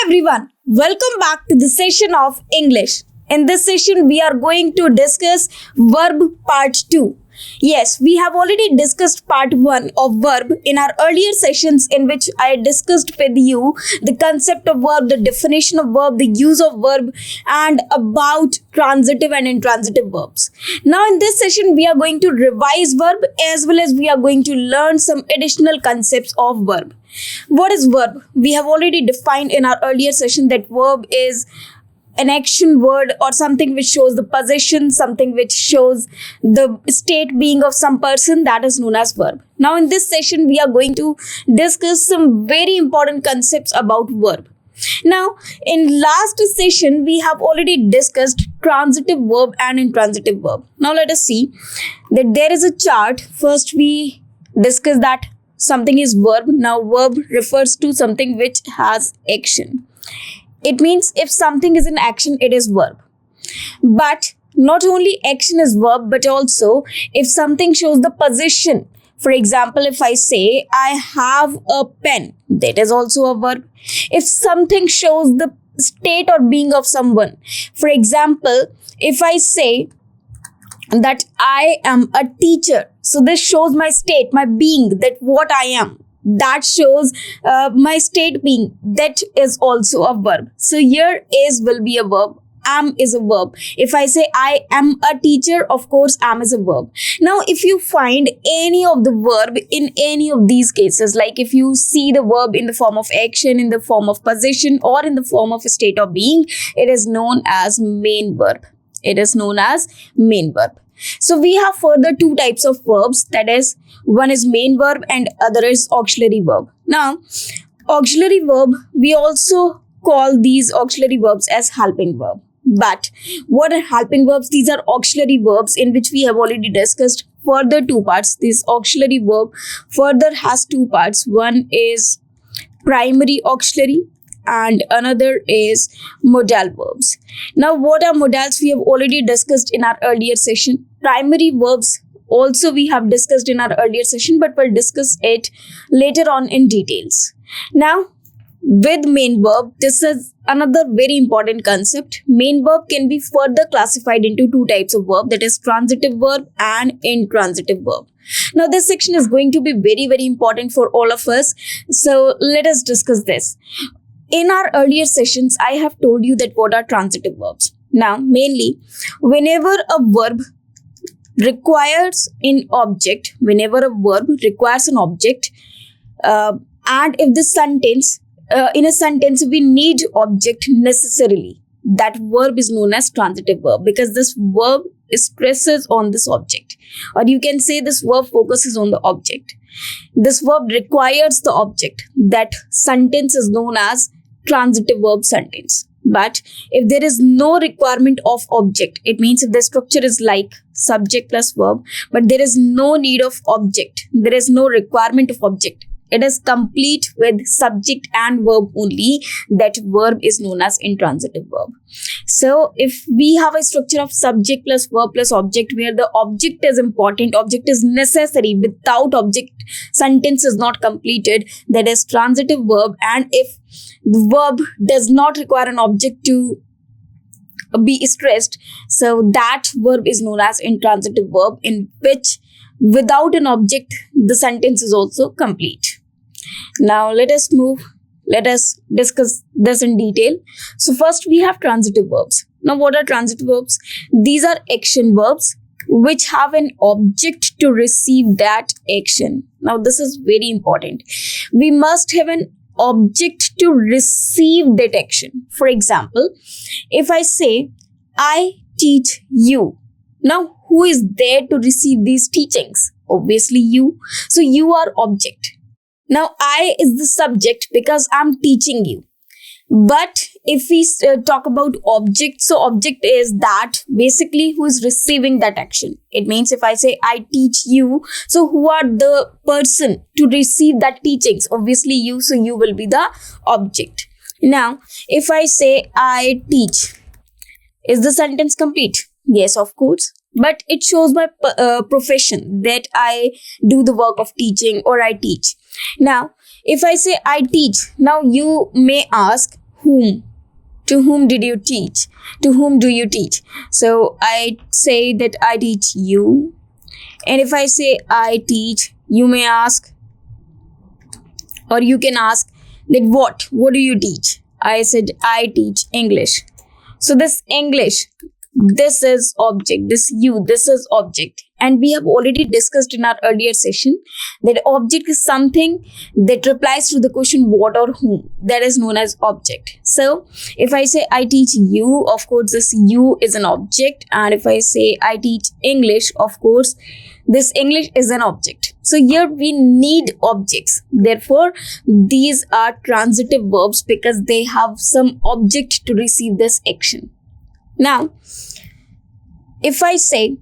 everyone, welcome back to the session of English. In this session, we are going to discuss verb part 2. Yes, we have already discussed part 1 of verb in our earlier sessions, in which I discussed with you the concept of verb, the definition of verb, the use of verb, and about transitive and intransitive verbs. Now in this session, we are going to revise verb as well as we are going to learn some additional concepts of verb. What is verb? We have already defined in our earlier session that verb is an action word or something which shows the possession, something which shows the state being of some person, that is known as verb. Now in this session, we are going to discuss some very important concepts about verb. Now, in last session, we have already discussed transitive verb and intransitive verb. Now let us see that there is a chart. First, we discuss that something is verb. Now, verb refers to something which has action. It means if something is in action, it is verb. But not only action is verb, but also if something shows the position. For example, if I say, I have a pen, that is also a verb. If something shows the state or being of someone. For example, if I say that I am a teacher, so this shows my state, my being, that what I am. That shows my state being. That is also a verb. So here is will be a verb. Am is a verb. If I say I am a teacher, of course am is a verb. Now if you find any of the verb in any of these cases, like if you see the verb in the form of action, in the form of position, or in the form of a state of being, it is known as main verb. It is known as main verb. So we have further two types of verbs, that is, one is main verb and other is auxiliary verb. Now, auxiliary verb, we also call these auxiliary verbs as helping verb. But what are helping verbs? These are auxiliary verbs in which we have already discussed further two parts. This auxiliary verb further has two parts. One is primary auxiliary and another is modal verbs. Now, what are modals? We have already discussed in our earlier session. Primary verbs also we have discussed in our earlier session, but we'll discuss it later on in details. Now, with main verb, this is another very important concept. Main verb can be further classified into two types of verb, that is transitive verb and intransitive verb. Now, this section is going to be very, very important for all of us. So, let us discuss this. In our earlier sessions, I have told you that what are transitive verbs. Now, mainly, whenever a verb requires an object, and if the sentence, in a sentence, we need object necessarily, that verb is known as transitive verb because this verb stresses on this object. Or you can say this verb focuses on the object. This verb requires the object. That sentence is known as transitive verb sentence. But if there is no requirement of object, it means if the structure is like subject plus verb, but there is no need of object, there is no requirement of object, it is complete with subject and verb only, that verb is known as intransitive verb. So if we have a structure of subject plus verb plus object where the object is important, object is necessary, without object sentence is not completed, that is transitive verb. And if the verb does not require an object to be stressed, so that verb is known as intransitive verb, in which without an object the sentence is also complete. Now let us discuss this in detail. So first we have transitive verbs. Now what are transitive verbs? These are action verbs which have an object to receive that action. Now this is very important. We must have an object to receive that action. For example, if I say, I teach you. Now, who is there to receive these teachings? Obviously, you. So, you are object. Now, I is the subject because I'm teaching you. But if we talk about object, so object is that basically who is receiving that action. It means if I say I teach you, so who are the person to receive that teachings? Obviously you, so you will be the object. Now, if I say I teach, is the sentence complete? Yes, of course. But it shows my profession, that I do the work of teaching or I teach. Now, if I say I teach, now you may ask, whom. To whom did you teach? To whom do you teach? So I say that I teach you. And if I say I teach, you may ask, or you can ask that what do you teach? I said I teach English. So this English, this is object, this is object. And we have already discussed in our earlier session that object is something that replies to the question what or whom. That is known as object. So if I say I teach you, of course this you is an object. And if I say I teach English, of course this English is an object. So here we need objects. Therefore, these are transitive verbs because they have some object to receive this action. Now, if I say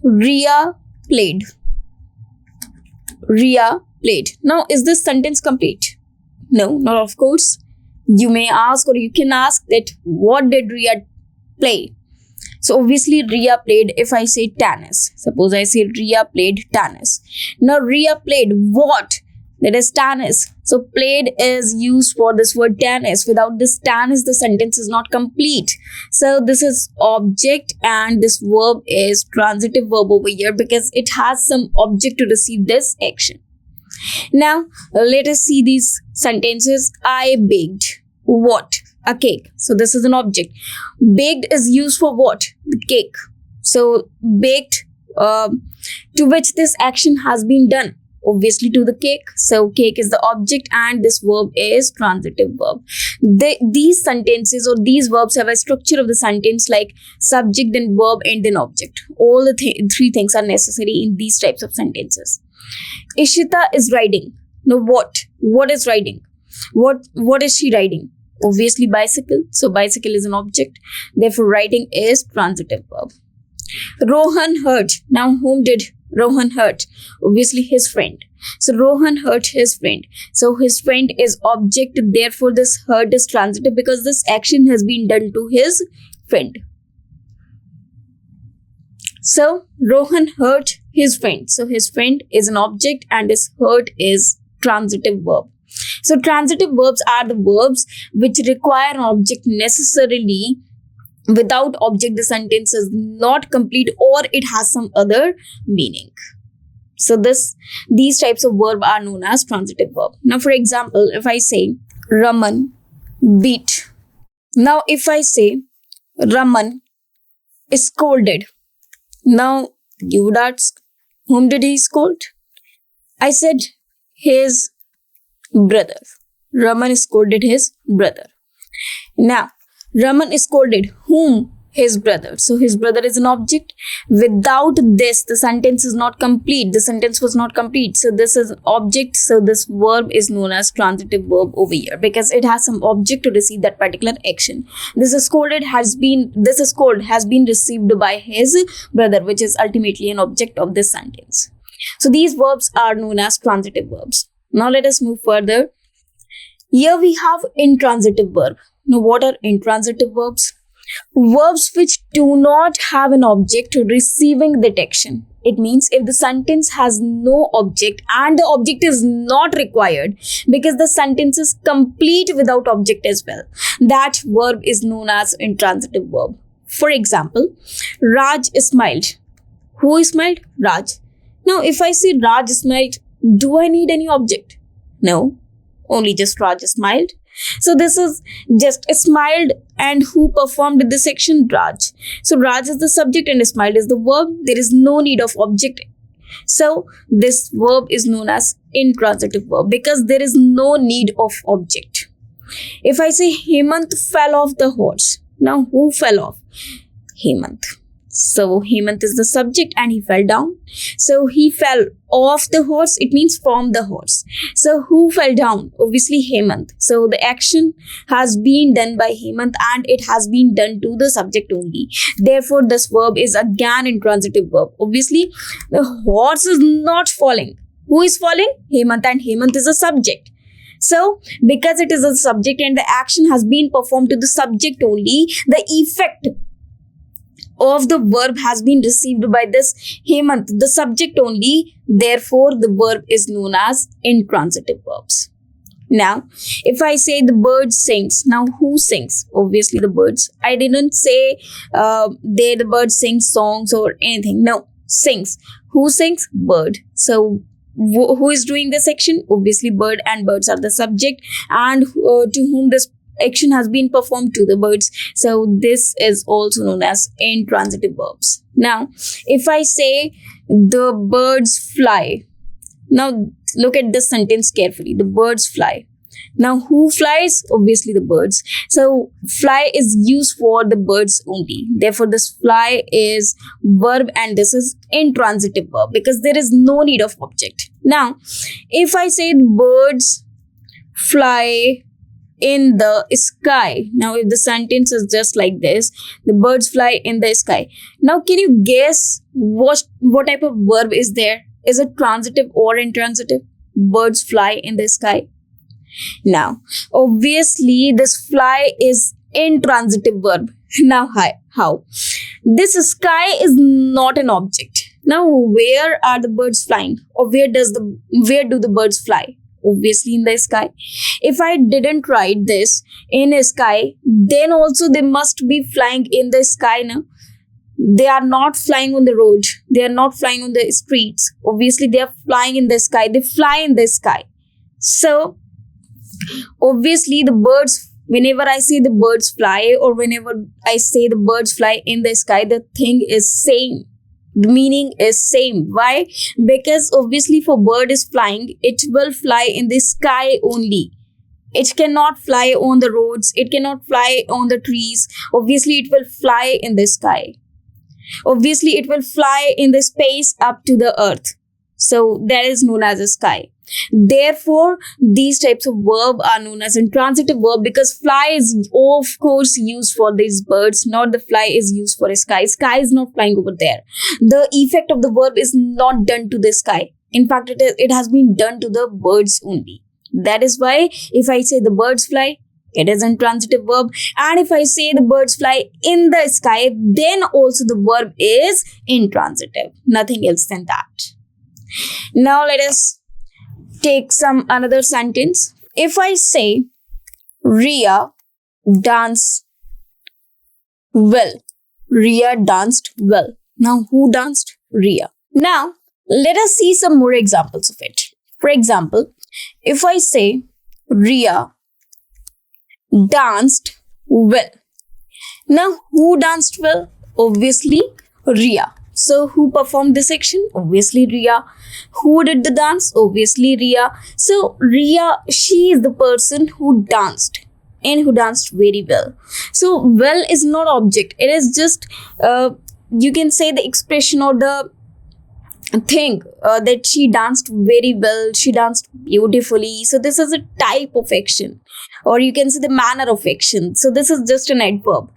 Ria played. Ria played. Now, is this sentence complete? No, not of course. You may ask, or you can ask that what did Ria play? So obviously Ria played. If I say tennis, suppose I say Ria played tennis. Now Ria played what? That is tennis. So played is used for this word tennis. Without this tennis, the sentence is not complete. So this is object and this verb is transitive verb over here because it has some object to receive this action. Now let us see these sentences. I baked what? A cake. So this is an object. Baked is used for what? The cake. So baked to which this action has been done. Obviously to the cake. So cake is the object and this verb is transitive verb. These sentences or these verbs have a structure of the sentence like subject, then verb, and then object. All the three things are necessary in these types of sentences. Ishita is riding. Now what? What is riding? What is she riding? Obviously bicycle. So bicycle is an object. Therefore riding is transitive verb. Rohan hurt. Now whom did Rohan hurt? Obviously his friend. So Rohan hurt his friend. So his friend is object. Therefore this hurt is transitive because this action has been done to his friend. So Rohan hurt his friend. So his friend is an object and his hurt is transitive verb. So transitive verbs are the verbs which require an object necessarily. Without object, the sentence is not complete or it has some other meaning. So these types of verb are known as transitive verb. Now, for example, if I say Raman beat. Now, if I say Raman scolded. Now, you would ask, whom did he scold? I said his brother. Raman scolded his brother. Now, Raman scolded whom? His brother. So his brother is an object. Without this, the sentence is not complete. The sentence was not complete. So this is an object. So this verb is known as transitive verb over here because it has some object to receive that particular action. This scold has been received by his brother, which is ultimately an object of this sentence. So these verbs are known as transitive verbs. Now let us move further. Here we have intransitive verb. Now what are intransitive verbs? Verbs which do not have an object receiving that action. It means if the sentence has no object and the object is not required because the sentence is complete without object as well. That verb is known as intransitive verb. For example, Raj smiled. Who smiled? Raj. Now if I say Raj smiled, do I need any object? No, only just Raj smiled. So this is just smiled and who performed this action? Raj. So Raj is the subject and smiled is the verb. There is no need of object. So this verb is known as intransitive verb because there is no need of object. If I say Hemant fell off the horse. Now who fell off? Hemant. So Hemant is the subject and he fell down. So he fell off the horse. It means from the horse. So who fell down? Obviously Hemant. So the action has been done by Hemant and it has been done to the subject only. Therefore this verb is again intransitive verb. Obviously the horse is not falling. Who is falling? Hemant, and Hemant is a subject. So because it is a subject and the action has been performed to the subject only, the effect of the verb has been received by this Hemant, the subject only. Therefore, the verb is known as intransitive verbs. Now, if I say the bird sings, now who sings? Obviously the birds. I didn't say the bird sings songs or anything. No, sings. Who sings? Bird. So who is doing this action? Obviously bird, and birds are the subject, and to whom this action has been performed, to the birds. So this is also known as intransitive verbs. Now, if I say the birds fly, now look at this sentence carefully. The birds fly. Now who flies? Obviously the birds. So fly is used for the birds only. Therefore this fly is verb, and this is intransitive verb because there is no need of object. Now if I say the birds fly in the sky. Now if the sentence is just like this, the birds fly in the sky. Now can you guess what type of verb is there? Is it transitive or intransitive? Birds fly in the sky. Now obviously this fly is intransitive verb. Now how? This sky is not an object. Now where are the birds flying, or where do the birds fly? Obviously in the sky. If I didn't write this in a sky, then also they must be flying in the sky now. They are not flying on the road. They are not flying on the streets. Obviously they are flying in the sky. They fly in the sky. So obviously the birds, whenever I say the birds fly, or whenever I say the birds fly in the sky, the thing is same. The meaning is same. Why? Because obviously for bird is flying, it will fly in the sky only. It cannot fly on the roads. It cannot fly on the trees. Obviously it will fly in the sky. Obviously it will fly in the space up to the earth. So that is known as a sky. Therefore, these types of verb are known as intransitive verb, because fly is of course used for these birds, not the fly is used for a sky. Sky is not flying over there. The effect of the verb is not done to the sky. In fact, it has been done to the birds only. That is why if I say the birds fly, it is intransitive verb. And if I say the birds fly in the sky, then also the verb is intransitive. Nothing else than that. Now let us take another sentence. If I say Ria danced well. Ria danced well. Now who danced? Ria. Now let us see some more examples of it. For example, if I say Ria danced well. Now who danced well? Obviously Ria. So who performed this action? Obviously Ria. Who did the dance? Obviously Ria. So Ria, she is the person who danced, and who danced very well. So well is not object. It is just you can say the expression or the thing that she danced very well, she danced beautifully. So this is a type of action, or you can say the manner of action. So this is just an adverb.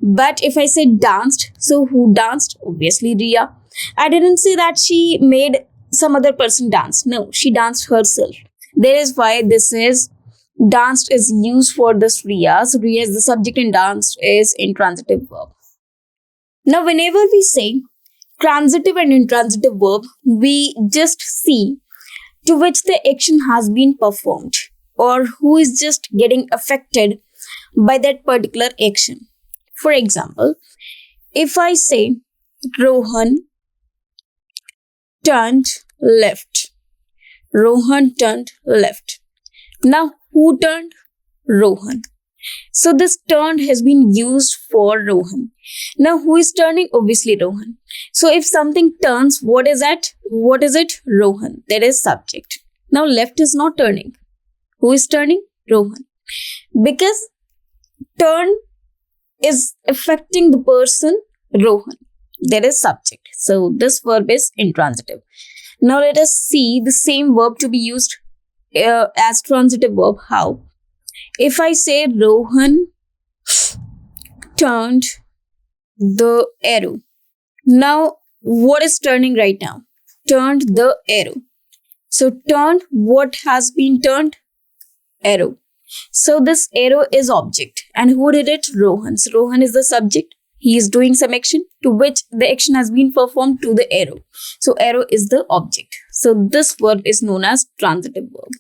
But if I say danced, so who danced? Obviously Ria. I didn't say that she made some other person dance. No, she danced herself. That is why this is danced is used for this Ria. So Ria is the subject and danced is intransitive verb. Now whenever we say transitive and intransitive verb, we just see to which the action has been performed, or who is just getting affected by that particular action. For example, if I say Rohan turned left. Rohan turned left. Now who turned? Rohan. So this turned has been used for Rohan. Now who is turning? Obviously Rohan. So if something turns, what is that? What is it? Rohan. That is subject. Now left is not turning. Who is turning? Rohan. Because turn is affecting the person Rohan. That is subject. So this verb is intransitive. Now let us see the same verb to be used as transitive verb. How? If I say Rohan turned the arrow. Now what is turning right now? Turned the arrow. So turned, what has been turned? Arrow. So this arrow is object. And who did it? Rohan. So Rohan is the subject. He is doing some action to which the action has been performed to the arrow. So arrow is the object. So this verb is known as transitive verb.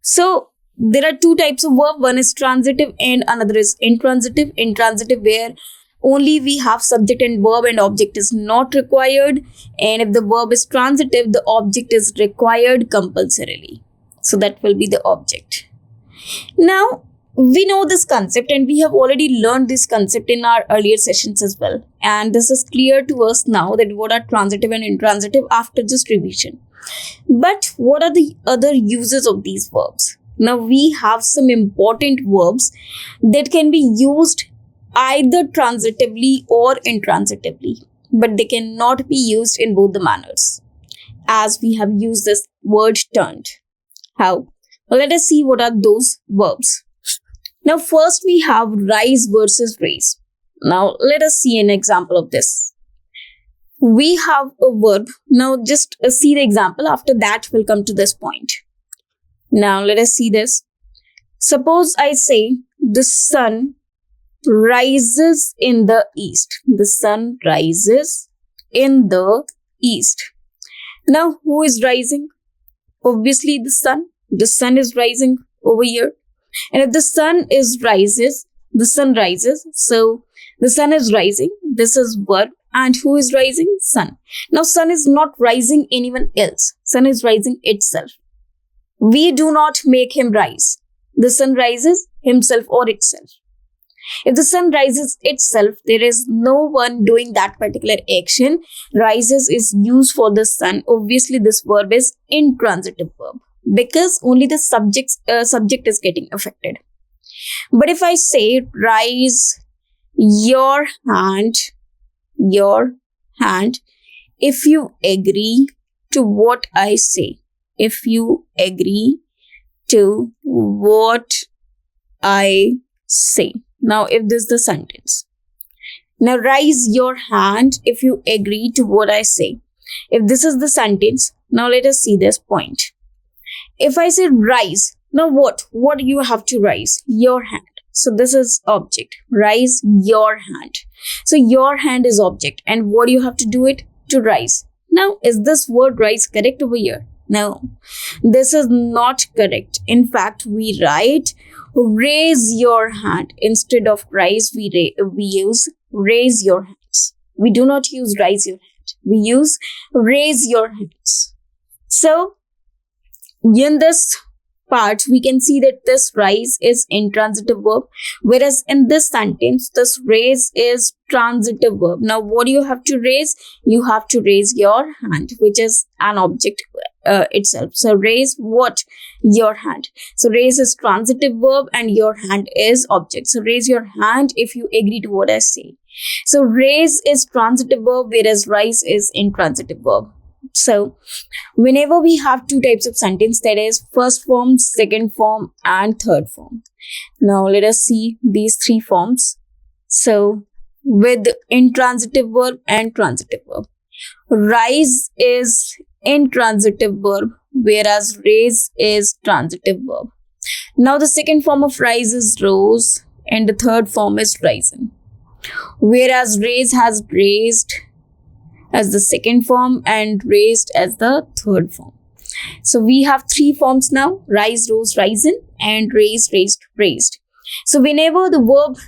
So there are two types of verb. One is transitive and another is intransitive. Intransitive, where only we have subject and verb and object is not required. And if the verb is transitive, the object is required compulsorily. So that will be the object. Now, we know this concept and we have already learned this concept in our earlier sessions as well. And this is clear to us now that what are transitive and intransitive after just revision. But what are the other uses of these verbs? Now, we have some important verbs that can be used either transitively or intransitively, but they cannot be used in both the manners, as we have used this word turned. How? Well, let us see what are those verbs. Now, first we have rise versus raise. Now, let us see an example of this. We have a verb. Now, just see the example. After that, we'll come to this point. Now, let us see this. Suppose I say, the sun rises in the east. The sun rises in the east. Now, who is rising? Obviously, the sun. The sun is rising over here. And if the sun rises, the sun rises. So, the sun is rising. This is verb. And who is rising? Sun. Now, sun is not rising anyone else. Sun is rising itself. We do not make him rise. The sun rises himself or itself. If the sun rises itself, there is no one doing that particular action. Rises is used for the sun. Obviously, this verb is intransitive verb because only the subject is getting affected. But if I say, rise your hand, if you agree to what I say, if you agree to what I say. Now, if this is the sentence. Now, rise your hand if you agree to what I say. If this is the sentence, now let us see this point. If I say rise, now what? What do you have to rise? Your hand. So this is object. Rise your hand. So your hand is object. And what do you have to do it? To rise. Now, is this word rise correct over here? No, this is not correct. In fact, we write raise your hand. Instead of rise, we use raise your hands. We do not use rise your hand. We use raise your hands. So, in this part, we can see that this rise is intransitive verb, whereas in this sentence, this raise is transitive verb. Now, what do you have to raise? You have to raise your hand, which is an object itself. So, raise what? Your hand. So, raise is transitive verb and your hand is object. So, raise your hand if you agree to what I say. So, raise is transitive verb, whereas rise is intransitive verb. So, whenever we have two types of sentence, that is first form, second form, and third form. Now, let us see these three forms. So, with intransitive verb and transitive verb. Rise is intransitive verb, whereas raise is transitive verb. Now, the second form of rise is rose, and the third form is risen. Whereas raise has raised as the second form and raised as the third form. So we have three forms now: rise, rose, risen, and raise, raised, raised. So whenever the verb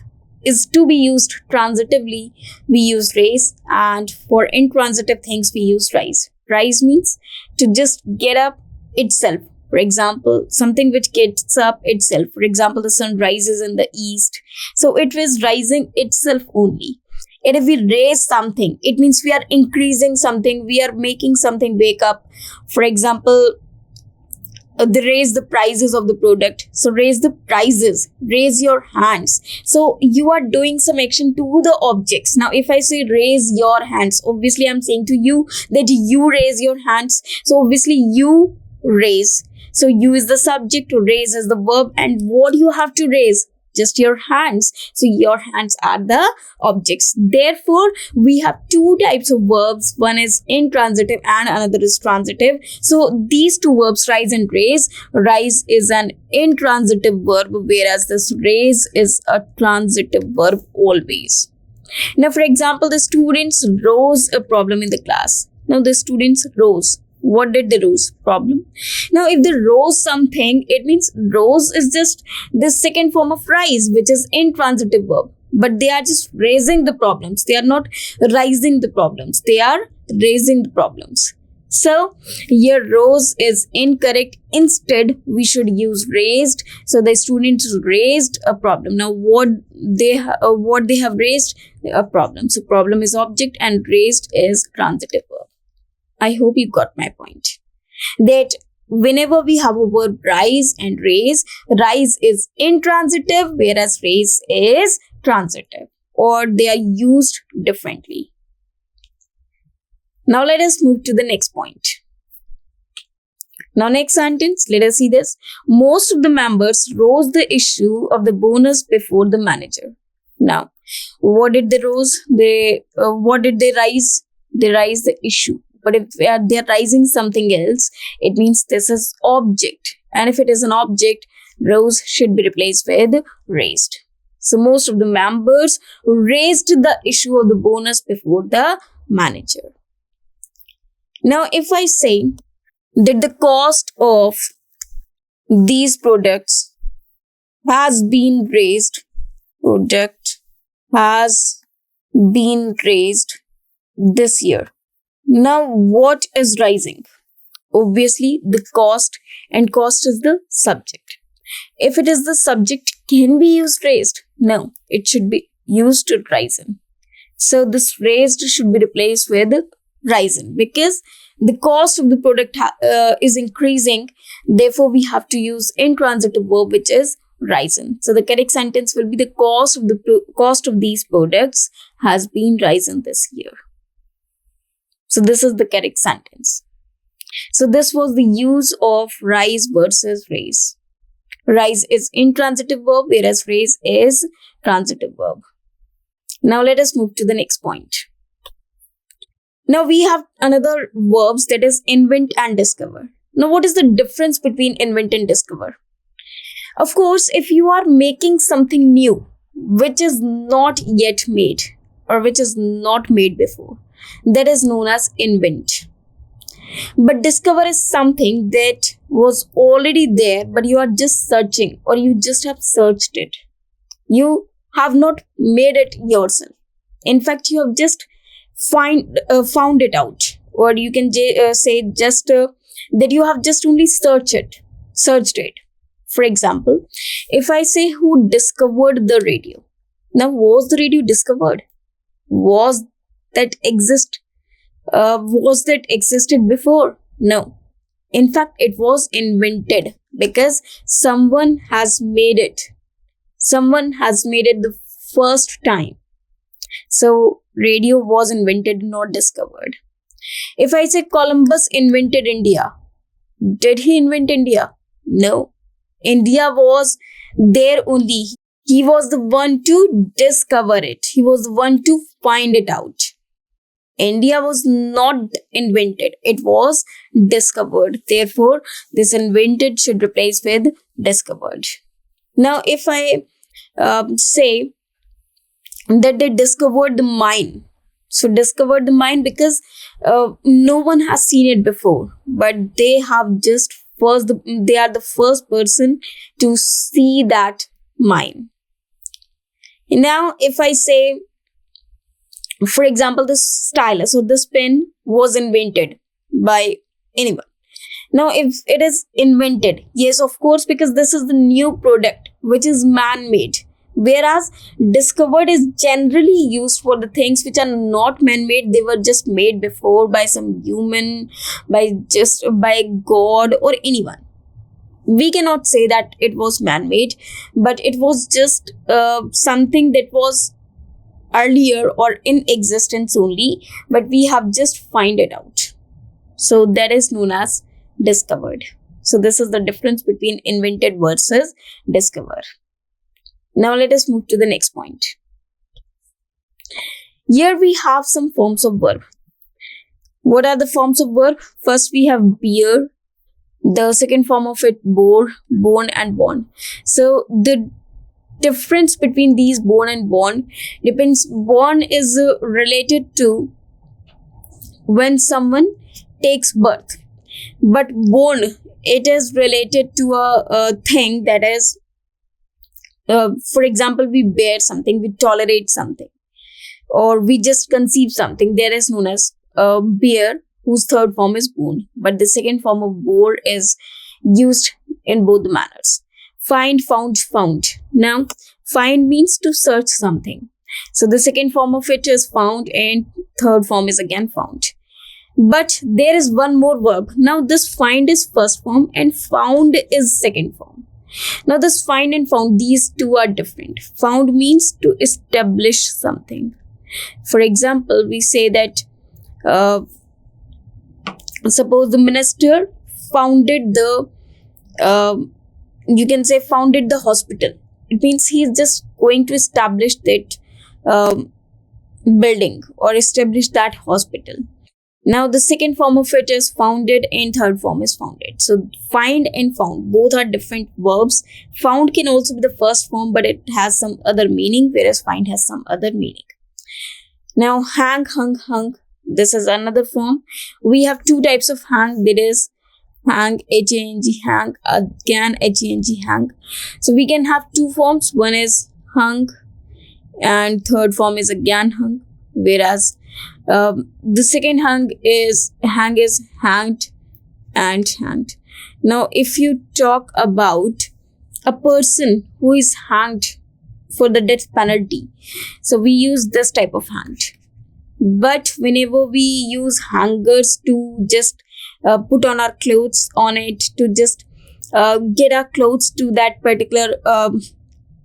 is to be used transitively, we use raise, and for intransitive things, we use rise. Rise means to just get up itself. For example, something which gets up itself. For example, the sun rises in the east. So it was rising itself only. And if we raise something, it means we are increasing something, we are making something wake up. For example, they raise the prices of the product. So raise the prices, raise your hands. So you are doing some action to the objects. Now, if I say raise your hands, obviously I'm saying to you that you raise your hands. So obviously you raise. So you is the subject, raise is the verb, and what you have to raise? Just your hands. So your hands are the objects. Therefore, we have two types of verbs. One is intransitive and another is transitive. So these two verbs, rise and raise. Rise is an intransitive verb, whereas this raise is a transitive verb always. Now, for example, the students rose a problem in the class. Now, the students rose. What did they rose? Problem. Now, if they rose something, it means rose is just the second form of rise, which is intransitive verb. But they are just raising the problems. They are not rising the problems. They are raising the problems. So here rose is incorrect. Instead, we should use raised. So the students raised a problem. Now what they have raised? A problem. So problem is object and raised is transitive verb. I hope you got my point. That whenever we have a verb rise and raise is intransitive, whereas raise is transitive, or they are used differently. Now let us move to the next point. Now next sentence, let us see this. Most of the members rose the issue of the bonus before the manager. Now, what did they rose? What did they rise? They rise the issue. But if they are rising something else, it means this is object. And if it is an object, rose should be replaced with raised. So most of the members raised the issue of the bonus before the manager. Now, if I say that the cost of these products has been raised, product has been raised this year. Now, what is rising? Obviously, the cost, and cost is the subject. If it is the subject, can we use raised? No, it should be used to risen. So this raised should be replaced with risen because the cost of the product is increasing. Therefore, we have to use intransitive verb, which is risen. So the correct sentence will be the cost of these products has been risen this year. So this is the correct sentence. So this was the use of rise versus raise. Rise is intransitive verb, whereas raise is transitive verb. Now let us move to the next point. Now we have another verbs, that is invent and discover. Now what is the difference between invent and discover? Of course, if you are making something new, which is not yet made or which is not made before, that is known as invent. But discover is something that was already there, but you are just searching, or you just have searched it. You have not made it yourself. In fact, you have just found it out, or you can say just that you have just only searched it. For example, if I say who discovered the radio, now was the radio discovered? Was that existed before? No. In fact, it was invented because someone has made it. Someone has made it the first time. So radio was invented, not discovered. If I say Columbus invented India, did he invent India? No. India was there only. He was the one to discover it. He was the one to find it out. India was not invented. It was discovered. Therefore, this invented should replace with discovered. Now, if I say that they discovered the mine. So, discovered the mine because no one has seen it before. But they are the first person to see that mine. Now, if I say, for example, this stylus or this pen was invented by anyone. Now, if it is invented, yes, of course, because this is the new product which is man-made. Whereas discovered is generally used for the things which are not man-made. They were just made before by some human, by God or anyone. We cannot say that it was man-made, but it was just something that was earlier or in existence only, but we have just find it out. So that is known as discovered. So this is the difference between invented versus discover. Now let us move to the next point. Here we have some forms of verb. What are the forms of verb? First we have bear. The second form of it, bore, born and born. So the difference between these born and born depends. Born is related to when someone takes birth. But born, it is related to a thing that is, for example, we bear something, we tolerate something, or we just conceive something. There is known as bear, whose third form is born, but the second form of bore is used in both the manners. Find, found, found. Now, find means to search something. So the second form of it is found, and third form is again found. But there is one more verb. Now this find is first form and found is second form. Now this find and found, these two are different. Found means to establish something. For example, we say that suppose the minister founded the you can say founded the hospital. It means he is just going to establish that building or establish that hospital. Now the second form of it is founded and third form is founded. So find and found, both are different verbs. Found can also be the first form, but it has some other meaning, whereas find has some other meaning. Now hang, hung, hung. This is another form. We have two types of hang. There is hang, H-A-N-G, hang, again H-A-N-G, hang. So we can have two forms. One is hung and third form is again hung. Whereas the second hang is hanged and hanged. Now if you talk about a person who is hanged for the death penalty, so we use this type of hanged. But whenever we use hangers to just put on our clothes on it, to just get our clothes to that particular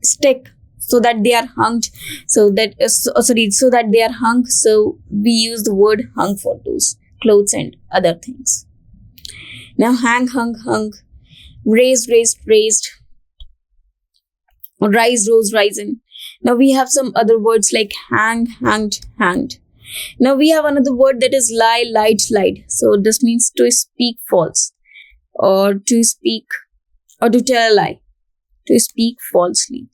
stick, so that they are hung, so that they are hung, so we use the word hung for those clothes and other things. Now hang, hung, hung, raised, raised, raised, rise, rose, risen. Now we have some other words like hang, hanged, hanged. Now we have another word that is lie, lied, lied. So this means to speak false, or to speak, or to tell a lie, to speak falsely.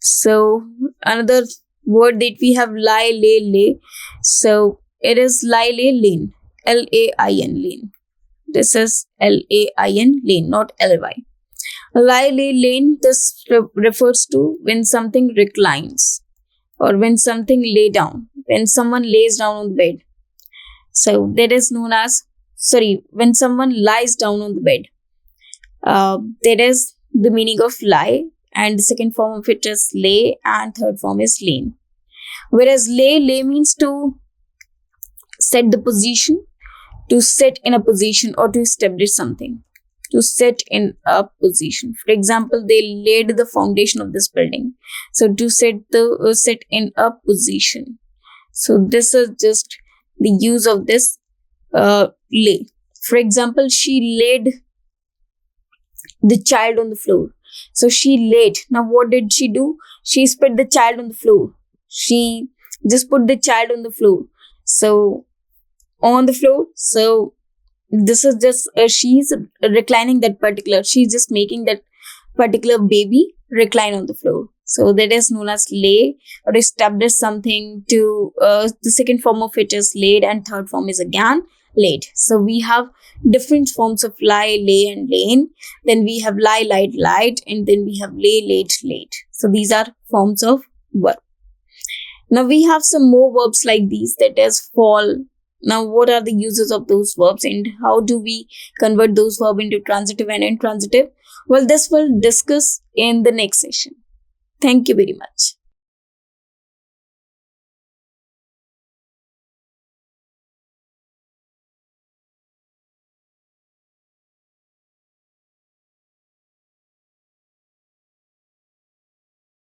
So another word that we have, lie, lay, lay. So it is lie, lay, lane, L-A-I-N, lane. This is L-A-I-N, lane, not L-Y. Lie, lay, lane, this refers to when something reclines, or when something lay down, when someone lays down on the bed. So that is known as, when someone lies down on the bed. That is the meaning of lie. And the second form of it is lay, and third form is lane. Whereas lay means to set the position, to set in a position, or to establish something, to set in a position. For example, they laid the foundation of this building. So to set in a position. So this is just the use of this lay. For example, she laid the child on the floor. So she laid. Now what did she do? She spread the child on the floor. She just put the child on the floor. So on the floor. So this is just she's reclining that particular. She's just making that particular baby recline on the floor. So that is known as lay, or establish something. To the second form of it is laid, and third form is again laid. So we have different forms of lie, lay, and lane. Then we have lie, lied, lied, and then we have lay, laid, laid. So these are forms of verb. Now we have some more verbs like these, that is fall. Now what are the uses of those verbs, and how do we convert those verbs into transitive and intransitive? Well, this we'll discuss in the next session. Thank you very much.